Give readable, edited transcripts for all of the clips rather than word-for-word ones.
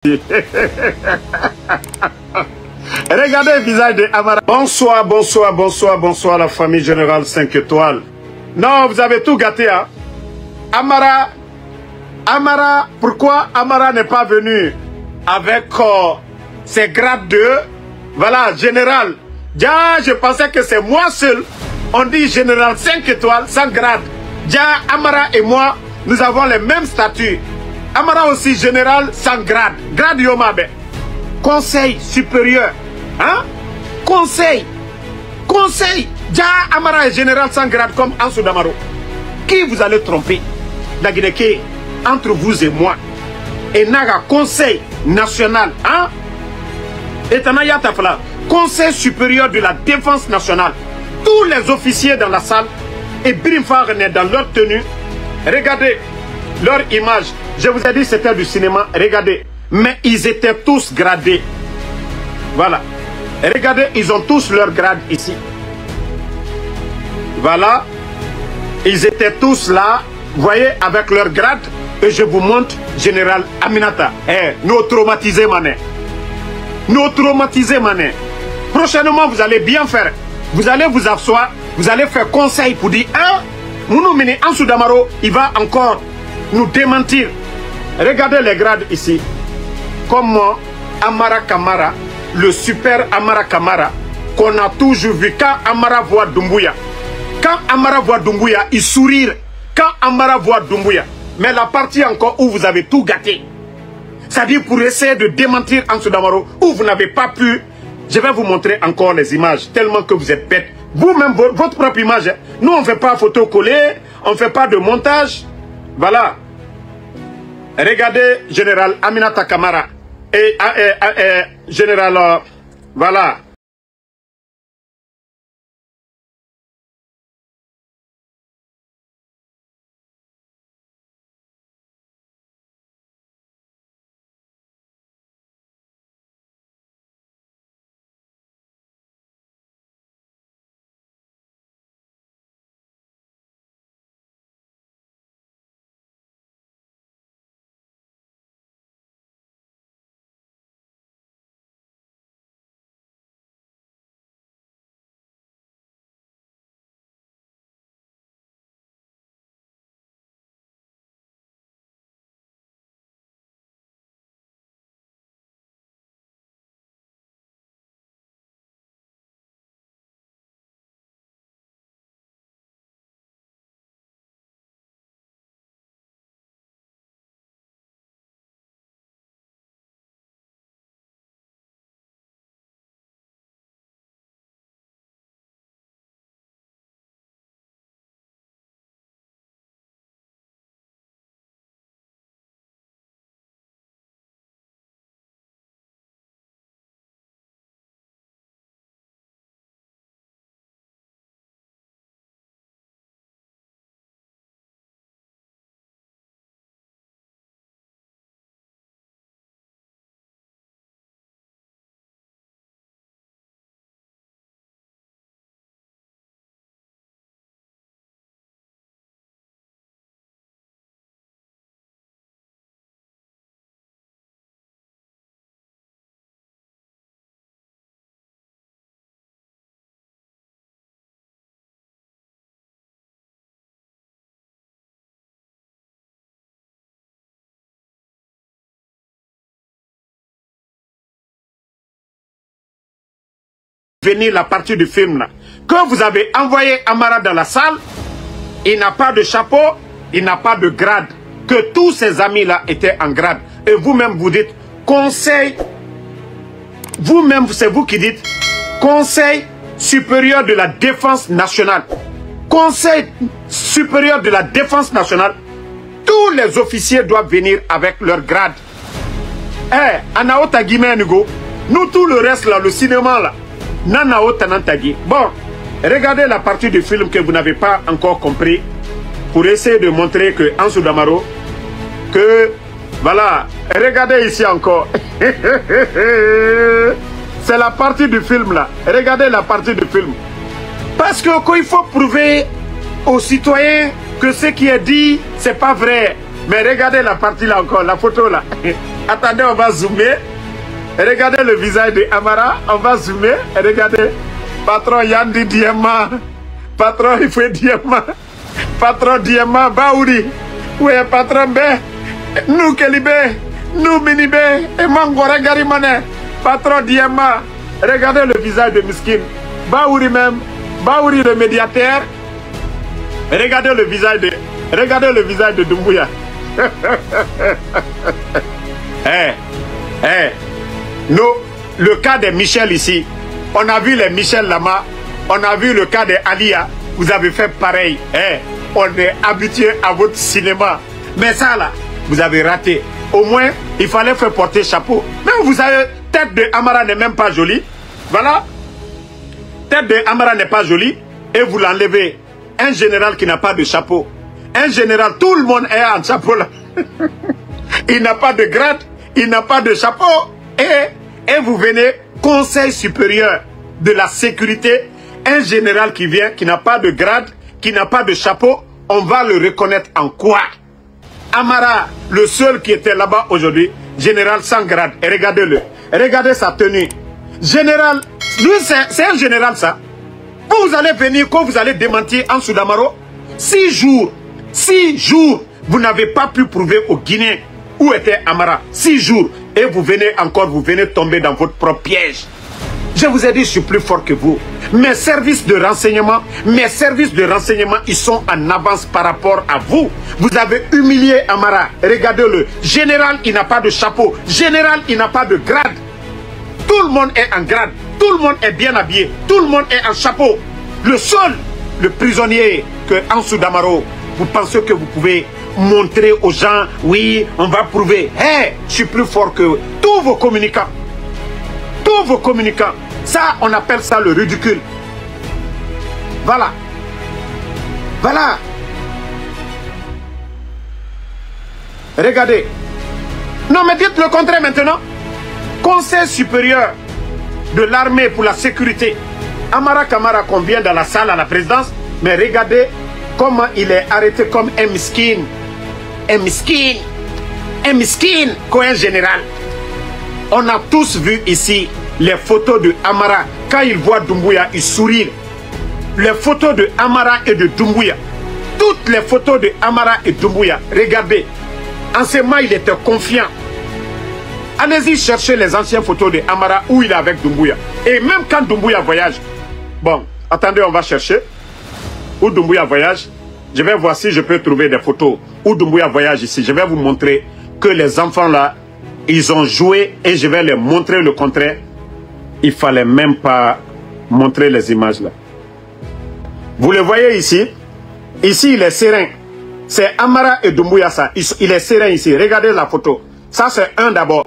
Regardez le visage de Amara. Bonsoir, bonsoir, bonsoir, bonsoir la famille générale 5 étoiles. Non, vous avez tout gâté, hein. Amara, pourquoi Amara n'est pas venu avec ses grades de, voilà, général. Déjà, je pensais que c'est moi seul. On dit général 5 étoiles, sans grade. Déjà, Amara et moi, nous avons les mêmes statuts. Amara aussi général sans grade. Grade Yomabe. Conseil supérieur. Hein? Conseil. Déjà, Amara est général sans grade comme Ansou Damaro. Qui vous allez tromper? La Guinée, entre vous et moi. Et Naga, conseil national. Hein? Et Tanaya Tafla, conseil supérieur de la défense nationale. Tous les officiers dans la salle et Brimfar dans leur tenue. Regardez leur image. Je vous ai dit c'était du cinéma. Regardez. Mais ils étaient tous gradés. Voilà. Regardez, ils ont tous leur grade ici. Voilà. Ils étaient tous là. Vous voyez, avec leur grade. Et je vous montre Général Aminata. Nous traumatisés, mané. Nous traumatisés, mané. Prochainement, vous allez bien faire. Vous allez vous asseoir. Vous allez faire conseil pour dire, Mounoumini Ansou Damaro, il va encore nous démentir. Regardez les grades ici. Comment Amara Kamara, le super Amara Kamara, qu'on a toujours vu. Quand Amara voit Doumbouya, il sourit. Quand Amara voit Doumbouya. Mais la partie encore où vous avez tout gâté. C'est-à-dire pour essayer de démentir Ansou Damaro, où vous n'avez pas pu. Je vais vous montrer encore les images, tellement que vous êtes bêtes. Vous-même, votre propre image. Nous, on ne fait pas photo collée, on ne fait pas de montage. Voilà. Regardez, Général Aminata Kamara. Et Général, voilà. Venir la partie du film là. Que vous avez envoyé Amara dans la salle, il n'a pas de chapeau, il n'a pas de grade. Que tous ses amis là étaient en grade. Et vous-même vous dites conseil. Vous-même, c'est vous qui dites conseil supérieur de la défense nationale. Conseil supérieur de la défense nationale. Tous les officiers doivent venir avec leur grade. Anaota Guiménigo, nous tout le reste là, le cinéma là. Nanao Tanantagi. Bon, regardez la partie du film que vous n'avez pas encore compris pour essayer de montrer que Ansou Damaro, que voilà, regardez ici encore. C'est la partie du film là. Regardez la partie du film. Parce que il faut prouver aux citoyens que ce qui est dit, c'est pas vrai. Mais regardez la partie là encore, la photo là. Attendez, on va zoomer. Regardez le visage de Amara. On va zoomer. Regardez. Patron Yandi Diamant. Patron Ifwe Diamant. Patron Diamant Baouri. Oui, patron B. Nous Kelibé. Nous Minibé. Et Mangora Garimane. Patron Diamant. Regardez le visage de Miskin. Baouri même. Baouri le médiateur. Regardez le visage de Doumbouya. Le cas de Michel ici, on a vu les Michel Lama, on a vu le cas de Alia, vous avez fait pareil. On est habitué à votre cinéma. Mais ça là, vous avez raté. Au moins, il fallait faire porter chapeau. Mais vous savez, tête de Amara n'est même pas jolie. Voilà. Tête de Amara n'est pas jolie. Et vous l'enlevez. Un général qui n'a pas de chapeau. Un général, tout le monde est en chapeau là. Il n'a pas de grade, il n'a pas de chapeau. Et vous venez, Conseil supérieur de la sécurité, un général qui vient, qui n'a pas de grade, qui n'a pas de chapeau, on va le reconnaître en quoi? Amara, le seul qui était là-bas aujourd'hui, général sans grade. Et regardez-le, regardez sa tenue. Général, lui c'est un général ça. Vous allez venir, quand vous allez démentir en Soudamaro, 6 jours, vous n'avez pas pu prouver aux Guinéens où était Amara. 6 jours. Et vous venez encore, vous venez tomber dans votre propre piège. Je vous ai dit, je suis plus fort que vous. Mes services de renseignement, ils sont en avance par rapport à vous. Vous avez humilié Amara. Regardez-le. Général, il n'a pas de chapeau. Général, il n'a pas de grade. Tout le monde est en grade. Tout le monde est bien habillé. Tout le monde est en chapeau. Le seul, le prisonnier que Ansou Damaro, vous pensez que vous pouvez montrer aux gens, oui, on va prouver. Hé, je suis plus fort que tous vos communicants. Tous vos communicants. Ça, on appelle ça le ridicule. Voilà. Voilà. Regardez. Non, mais dites le contraire maintenant. Conseil supérieur de l'armée pour la sécurité. Amara Kamara qu'on vient dans la salle à la présidence. Mais regardez comment il est arrêté comme un miskin. Un miskin. Un miskin comme un général. On a tous vu ici les photos de Amara. Quand il voit Doumbouya, il sourit. Les photos de Amara et de Doumbouya. Toutes les photos de Amara et Doumbouya. Regardez. En ce moment, il était confiant. Allez-y chercher les anciennes photos de Amara où il est avec Doumbouya. Et même quand Doumbouya voyage. Bon, attendez, on va chercher. Où Doumbouya voyage. Je vais voir si je peux trouver des photos où Doumbouya voyage ici. Je vais vous montrer que les enfants là, ils ont joué et je vais les montrer le contraire. Il ne fallait même pas montrer les images là. Vous le voyez ici. Ici, il est serein. C'est Amara et Doumbouya ça. Il est serein ici. Regardez la photo. Ça, c'est un d'abord.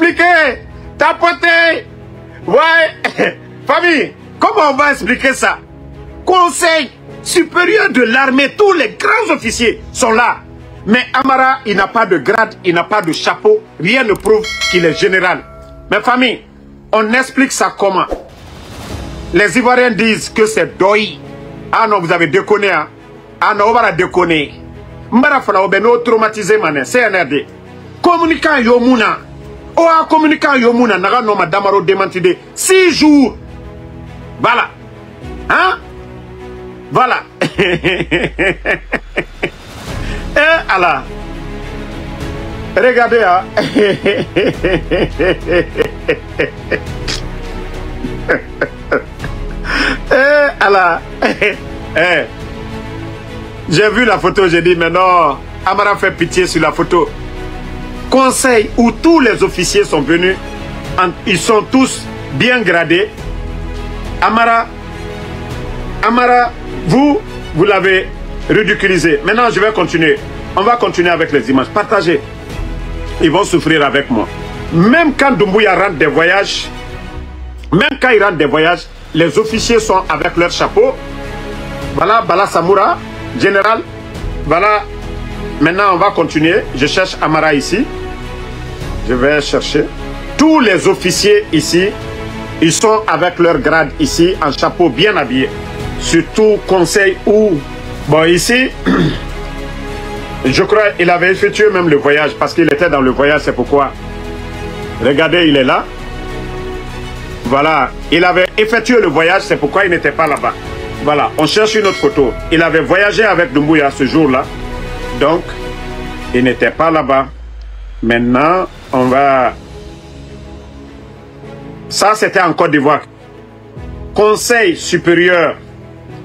expliquer, tapoter. Ouais, famille, comment on va expliquer ça? Conseil supérieur de l'armée, tous les grands officiers sont là. Mais Amara, il n'a pas de grade, il n'a pas de chapeau, rien ne prouve qu'il est général. Mais famille, on explique ça comment? Les Ivoiriens disent que c'est doi. Ah non, vous avez déconné, hein? Ah non, on va la déconner. Mbara fala obeno traumatisé mané, CNRD. Communicant Yomuna. Oh, communicant Yomuna, naga no madamaro démentide. 6 jours. Voilà. Hein? Voilà. Allah. Regardez, hein. Allah. J'ai vu la photo, j'ai dit, mais non, Amara fait pitié sur la photo. Conseil où tous les officiers sont venus, ils sont tous bien gradés. Amara, vous l'avez ridiculisé. Maintenant, je vais continuer. On va continuer avec les images. Partagez. Ils vont souffrir avec moi. Même quand Doumbouya rentre des voyages, les officiers sont avec leur chapeau. Voilà, Bala Samoura, général. Voilà. Maintenant, on va continuer. Je cherche Amara ici. Je vais chercher. Tous les officiers ici, ils sont avec leur grade ici, en chapeau bien habillé. Surtout conseil où... Bon, ici, je crois qu'il avait effectué même le voyage, parce qu'il était dans le voyage, c'est pourquoi. Regardez, il est là. Voilà, il avait effectué le voyage, c'est pourquoi il n'était pas là-bas. Voilà, on cherche une autre photo. Il avait voyagé avec Doumbouya ce jour-là. Donc, il n'était pas là-bas. Maintenant, on va... Ça, c'était en Côte d'Ivoire. Conseil supérieur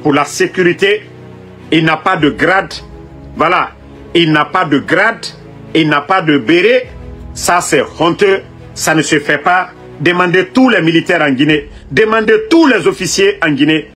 pour la sécurité. Il n'a pas de grade. Voilà. Il n'a pas de grade. Il n'a pas de béret. Ça, c'est honteux. Ça ne se fait pas. Demandez tous les militaires en Guinée. Demandez tous les officiers en Guinée.